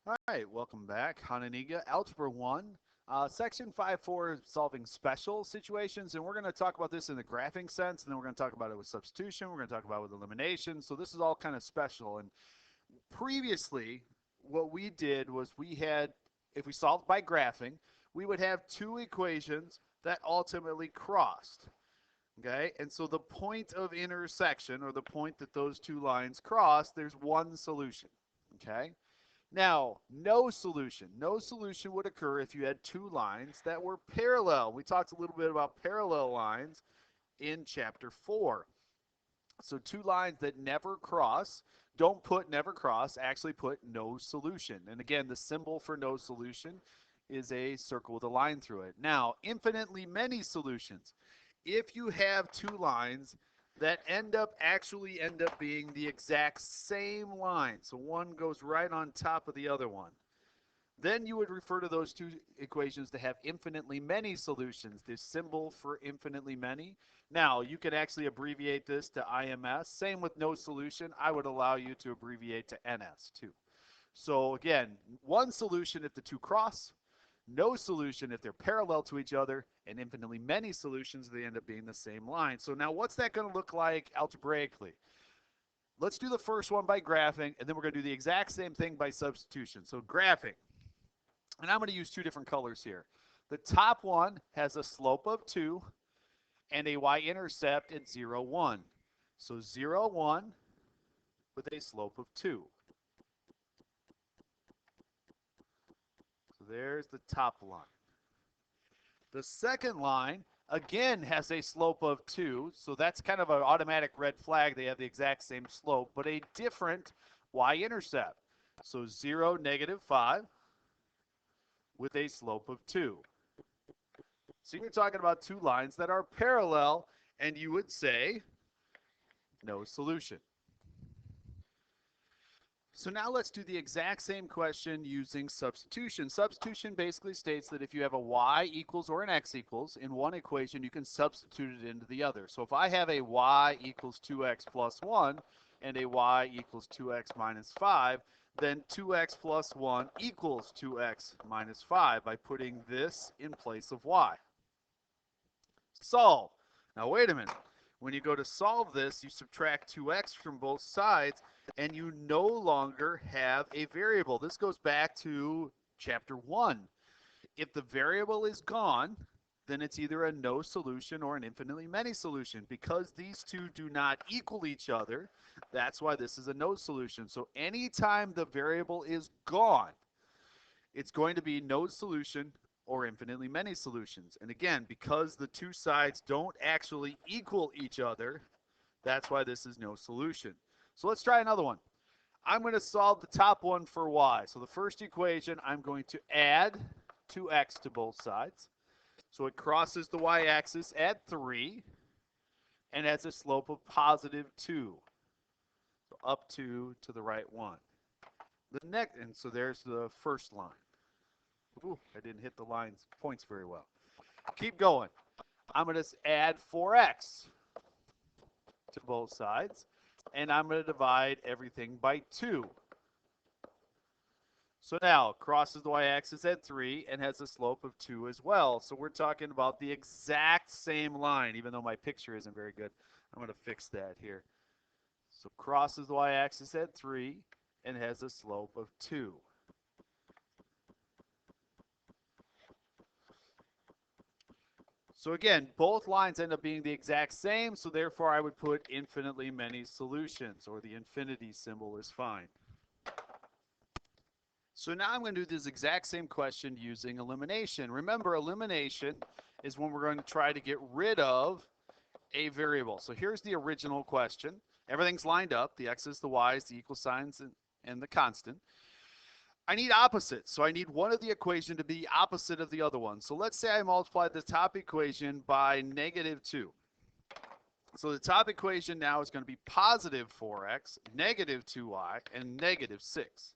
All right, welcome back. Hononegah, Algebra 1, Section 5.4, solving special situations. And we're going to talk about this in the graphing sense, and then we're going to talk about it with substitution. We're going to talk about it with elimination. So this is all kind of special. And previously, what we did was we had, if we solved by graphing, we would have two equations that ultimately crossed. Okay, and so the point of intersection, or the point that those two lines cross, there's one solution. Okay. Now, no solution. No solution would occur if you had two lines that were parallel. We talked a little bit about parallel lines in chapter 4. So two lines that never cross, don't put never cross, actually put no solution. And again, the symbol for no solution is a circle with a line through it. Now, infinitely many solutions. If you have two lines that actually end up being the exact same line, so one goes right on top of the other one, then you would refer to those two equations to have infinitely many solutions, this symbol for infinitely many. Now, you can actually abbreviate this to IMS. Same with no solution. I would allow you to abbreviate to NS too. So again, one solution if the two cross, no solution if they're parallel to each other, and infinitely many solutions if they end up being the same line. So now what's that going to look like algebraically? Let's do the first one by graphing, and then we're going to do the exact same thing by substitution. So graphing. And I'm going to use two different colors here. The top one has a slope of 2 and a y-intercept at 0, 1. So 0, 1 with a slope of 2. So there's the top line. The second line, again, has a slope of 2. So that's kind of an automatic red flag. They have the exact same slope, but a different y-intercept. So 0, negative 5 with a slope of 2. So you're talking about two lines that are parallel, and you would say no solution. So now let's do the exact same question using substitution. Substitution basically states that if you have a y equals or an x equals in one equation, you can substitute it into the other. So if I have a y equals 2x plus 1 and a y equals 2x minus 5, then 2x plus 1 equals 2x minus 5 by putting this in place of y. Solve. Now wait a minute. When you go to solve this, you subtract 2x from both sides, and you no longer have a variable. This goes back to chapter 1. If the variable is gone, then it's either a no solution or an infinitely many solution. Because these two do not equal each other, that's why this is a no solution. So anytime the variable is gone, it's going to be no solution or infinitely many solutions. And again, because the two sides don't actually equal each other, that's why this is no solution. So let's try another one. I'm going to solve the top one for y. So the first equation, I'm going to add 2x to both sides. So it crosses the y-axis at 3 and has a slope of positive 2. So up 2 to the right 1. The next, and so there's the first line. Ooh, I didn't hit the lines points very well. Keep going. I'm going to add 4x to both sides, and I'm going to divide everything by 2. So now crosses the y-axis at 3 and has a slope of 2 as well. So we're talking about the exact same line, even though my picture isn't very good. I'm going to fix that here. So crosses the y-axis at 3 and has a slope of 2. So again, both lines end up being the exact same, so therefore I would put infinitely many solutions, or the infinity symbol is fine. So now I'm going to do this exact same question using elimination. Remember, elimination is when we're going to try to get rid of a variable. So here's the original question. Everything's lined up. The x's, the y's, the equal signs, and the constant. I need opposites, so I need one of the equation to be opposite of the other one. So let's say I multiply the top equation by negative 2. So the top equation now is going to be positive 4x, negative 2y, and negative 6.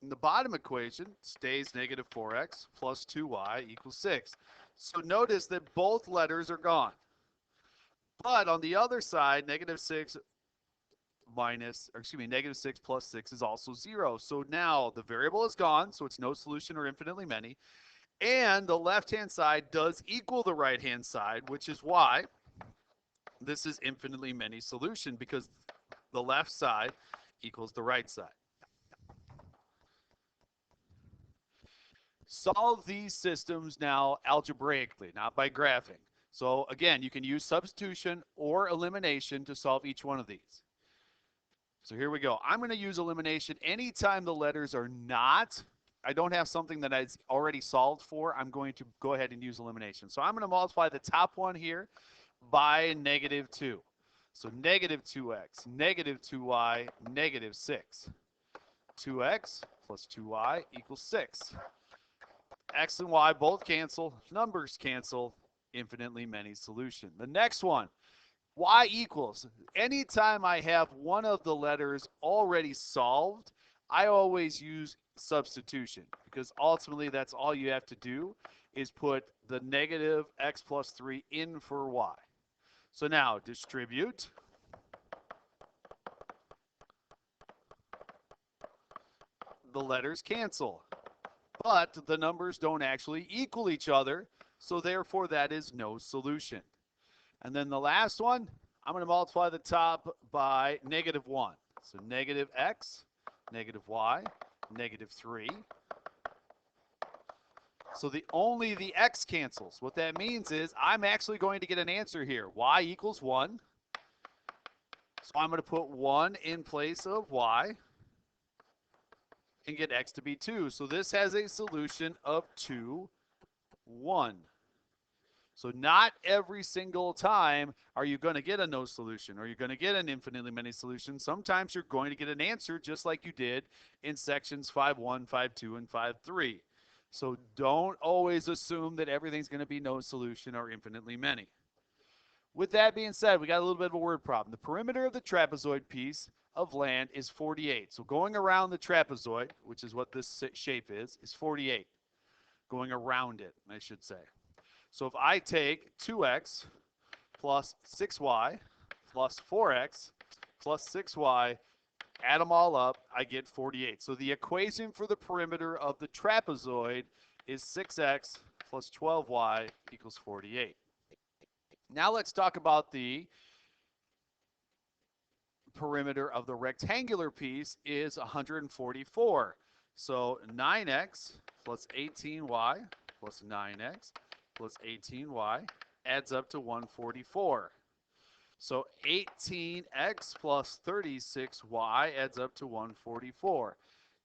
And the bottom equation stays negative 4x plus 2y equals 6. So notice that both letters are gone. But on the other side, negative 6 negative 6 plus 6 is also 0. So now the variable is gone, so it's no solution or infinitely many. And the left-hand side does equal the right-hand side, which is why this is infinitely many solution, because the left side equals the right side. Solve these systems now algebraically, not by graphing. So again, you can use substitution or elimination to solve each one of these. So here we go. I'm going to use elimination anytime the letters are not, I don't have something that I've already solved for, I'm going to go ahead and use elimination. So I'm going to multiply the top one here by negative 2. So negative 2x, negative 2y, negative 6. 2x plus 2y equals 6. X and y both cancel, numbers cancel, infinitely many solution. The next one, y equals. Anytime I have one of the letters already solved, I always use substitution, because ultimately that's all you have to do is put the negative x plus 3 in for y. So now distribute. The letters cancel, but the numbers don't actually equal each other, so therefore that is no solution. And then the last one, I'm going to multiply the top by negative 1. So negative x, negative y, negative 3. So only the x cancels. What that means is I'm actually going to get an answer here. Y equals 1. So I'm going to put 1 in place of y and get x to be 2. So this has a solution of 2, 1. So not every single time are you going to get a no solution, or you're going to get an infinitely many solution. Sometimes you're going to get an answer just like you did in sections 5.1, 5.2, and 5.3. So don't always assume that everything's going to be no solution or infinitely many. With that being said, we got a little bit of a word problem. The perimeter of the trapezoid piece of land is 48. So going around the trapezoid, which is what this shape is 48. Going around it, I should say. So if I take 2x plus 6y plus 4x plus 6y, add them all up, I get 48. So the equation for the perimeter of the trapezoid is 6x plus 12y equals 48. Now let's talk about the perimeter of the rectangular piece is 144. So 9x plus 18y plus 9x plus 18y adds up to 144. So 18x plus 36y adds up to 144.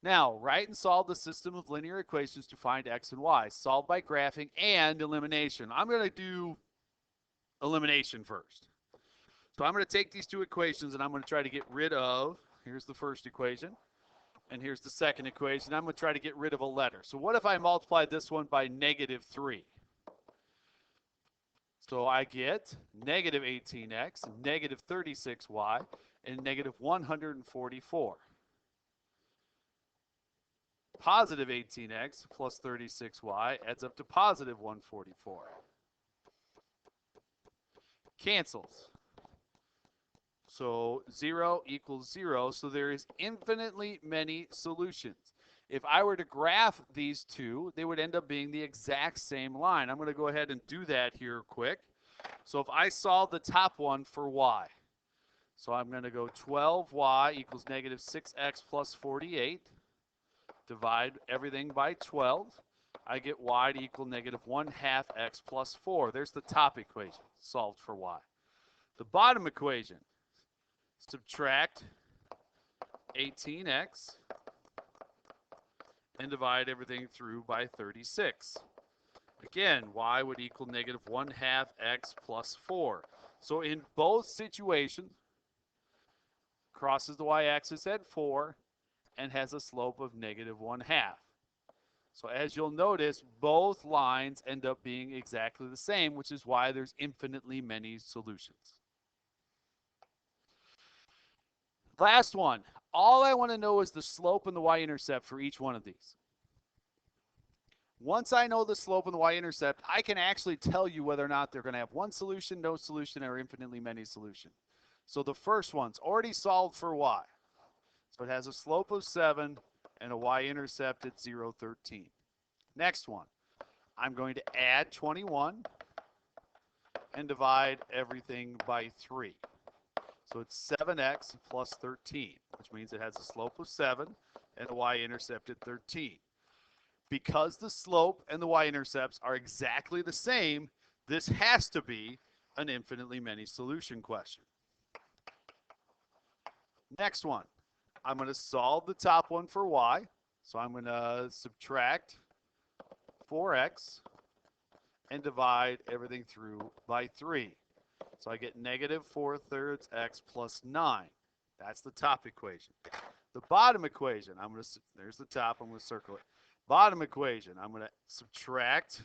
Now, write and solve the system of linear equations to find x and y. Solve by graphing and elimination. I'm going to do elimination first. So I'm going to take these two equations and I'm going to try to get rid of, here's the first equation, and here's the second equation. I'm going to try to get rid of a letter. So what if I multiply this one by negative 3? So I get negative 18x, negative 36y, and negative 144. Positive 18x plus 36y adds up to positive 144. Cancels. So 0 equals 0, so there is infinitely many solutions. If I were to graph these two, they would end up being the exact same line. I'm going to go ahead and do that here quick. So if I solve the top one for y, so I'm going to go 12y equals negative 6x plus 48. Divide everything by 12. I get y to equal negative 1/2 x plus 4. There's the top equation solved for y. The bottom equation, subtract 18x and divide everything through by 36. Again, y would equal negative 1/2 x plus 4. So in both situations, crosses the y-axis at 4 and has a slope of negative 1/2. So as you'll notice, both lines end up being exactly the same, which is why there's infinitely many solutions. Last one. All I want to know is the slope and the y-intercept for each one of these. Once I know the slope and the y-intercept, I can actually tell you whether or not they're going to have one solution, no solution, or infinitely many solutions. So the first one's already solved for y. So it has a slope of 7 and a y-intercept at 0, 13. Next one, I'm going to add 21 and divide everything by 3. So it's 7x plus 13, which means it has a slope of 7 and a y-intercept at 13. Because the slope and the y-intercepts are exactly the same, this has to be an infinitely many solution question. Next one, I'm going to solve the top one for y. So I'm going to subtract 4x and divide everything through by 3. So I get negative 4/3 x plus 9. That's the top equation. The bottom equation, there's the top, I'm going to circle it. Bottom equation, I'm going to subtract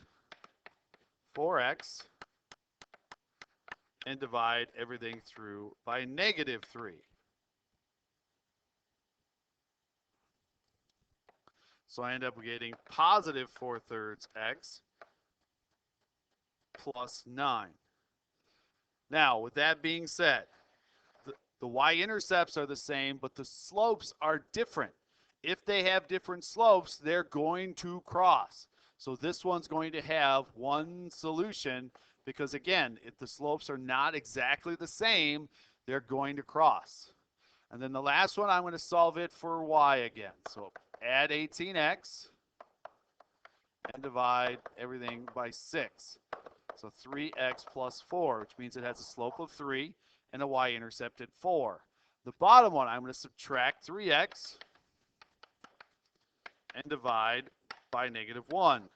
4x and divide everything through by negative 3. So I end up getting positive 4/3 x plus 9. Now, with that being said, the y-intercepts are the same, but the slopes are different. If they have different slopes, they're going to cross. So this one's going to have one solution because, again, if the slopes are not exactly the same, they're going to cross. And then the last one, I'm going to solve it for y again. So add 18x and divide everything by 6. So 3x plus 4, which means it has a slope of 3 and a y-intercept at 4. The bottom one, I'm going to subtract 3x and divide by negative 1,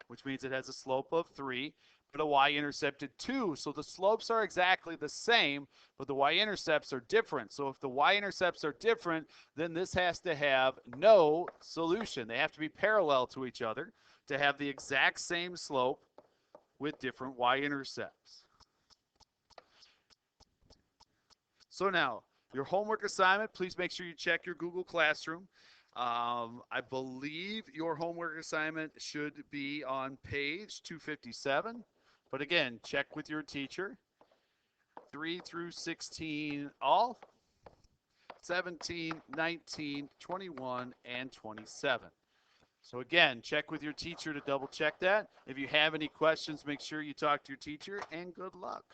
which means it has a slope of 3 but a y-intercept at 2. So the slopes are exactly the same, but the y-intercepts are different. So if the y-intercepts are different, then this has to have no solution. They have to be parallel to each other to have the exact same slope with different y-intercepts. So now, your homework assignment, please make sure you check your Google Classroom. I believe your homework assignment should be on page 257. But again, check with your teacher. 3 through 16 all, 17, 19, 21, and 27. So again, check with your teacher to double check that. If you have any questions, make sure you talk to your teacher, and good luck.